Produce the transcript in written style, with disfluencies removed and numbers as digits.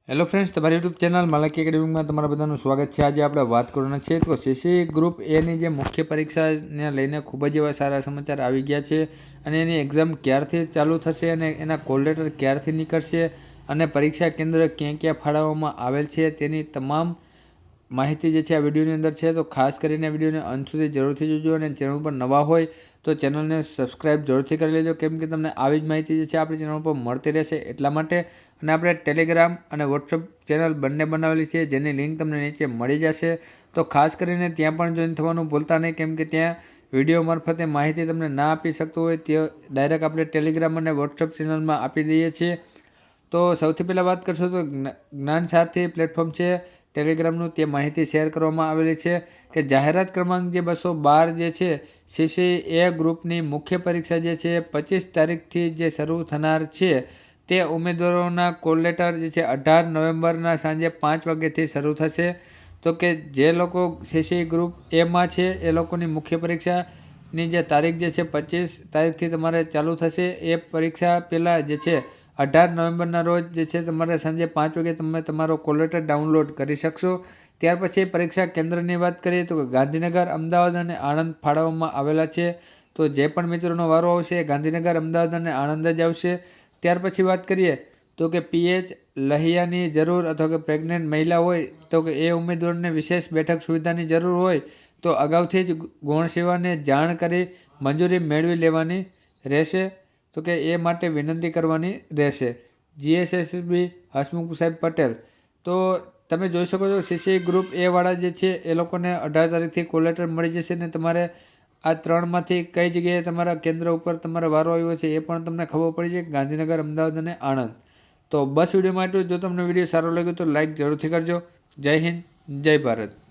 Hello friends, તમારી YouTube channel માલકી એકેડમીમાં તમારા બધાનું સ્વાગત છે। આજે આપણે વાત કરવાના છે તો સીસી ગ્રુપ એની જે મુખ્ય પરીક્ષાને લઈને ખૂબ જ એવા સારા સમાચાર આવી ગયા છે અને એની એક્ઝામ ક્યારથી ચાલુ થશે અને એના કોલ લેટર ક્યારથી નીકળશે અને પરીક્ષા કેન્દ્ર ક્યાં ક્યાં ફાળવવામાં આવેલ છે તેની તમામ માહિતી જે છે આ વિડીયોની અંદર છે। તો ખાસ કરીને વિડીયોને અંત સુધી જરૂરથી જોજો અને ચેનલ પર નવા હોય તો ચેનલને સબસ્ક્રાઈબ જરૂરથી કરી લેજો, કેમ કે તમને આવી જ માહિતી જે છે આપણી ચેનલ પર મળતી રહેશે એટલા માટે। અને આપણે ટેલિગ્રામ અને વોટ્સઅપ ચેનલ બંને બનાવેલી છે, જેની લિંક તમને નીચે મળી જશે। તો ખાસ કરીને ત્યાં પણ જોઈન થવાનું ભૂલતા નહીં, કેમ કે ત્યાં વિડીયો મારફતે માહિતી તમને ના આપી શકતો હોય તે ડાયરેક્ટ આપણે ટેલિગ્રામ અને વોટ્સઅપ ચેનલમાં આપી દઈએ છીએ। તો સૌથી પહેલાં વાત કરશો તો જ્ઞાન સારથી પ્લેટફોર્મ છે ટેલિગ્રામનું, તે માહિતી શેર કરવામાં આવેલી છે કે જાહેરાત ક્રમાંક જે 212 જે છે સીસી એ ગ્રુપની મુખ્ય પરીક્ષા જે છે 25 તારીખથી જે શરૂ થનાર છે તે ઉમેદવારોના કોલ લેટર જે છે 18 નવેમ્બરના સાંજે 5 વાગ્યાથી શરૂ થશે। તો કે જે લોકો સીસી ગ્રુપ એમાં છે એ લોકોની મુખ્ય પરીક્ષાની જે તારીખ જે છે 25 તારીખથી તમારે ચાલુ થશે। એ પરીક્ષા પહેલાં જે છે 18 નવેમ્બરના રોજ જે છે તમારે સાંજે 5 વાગે તમે તમારો કોલ લેટર ડાઉનલોડ કરી શકશો। ત્યાર પછી પરીક્ષા કેન્દ્રની વાત કરીએ તો ગાંધીનગર, અમદાવાદ અને આણંદ ફાળવવામાં આવેલા છે। તો જે પણ મિત્રોનો વારો આવશે એ ગાંધીનગર, અમદાવાદ અને આણંદ જ આવશે। ત્યાર પછી વાત કરીએ તો કે પીએચ લહિયાની જરૂર અથવા કે પ્રેગ્નન્ટ મહિલા હોય તો કે એ ઉમેદવારને વિશેષ બેઠક સુવિધાની જરૂર હોય તો અગાઉથી જ ગૌણ સેવાને જાણ કરી મંજૂરી મેળવી લેવાની રહેશે। તો કે એ માટે વિનંતી કરવાની રહેશે। જીએસએસબી હસમુખ સાહેબ પટેલ, તો તમે જોઈ શકો છો સીસી ગ્રુપ એ વાળા જે છે એ લોકોને 18 તારીખથી કોલ લેટર મળી જશે ને તમારે આ ત્રણમાંથી કઈ જગ્યાએ તમારા કેન્દ્ર ઉપર તમારો વારો આવ્યો છે એ પણ તમને ખબર પડી છે, ગાંધીનગર, અમદાવાદ અને આણંદ। તો બસ વિડીયોમાં એટલું જ। જો તમને વિડીયો સારો લાગ્યો તો લાઇક જરૂરથી કરજો। જય હિન્દ, જય ભારત।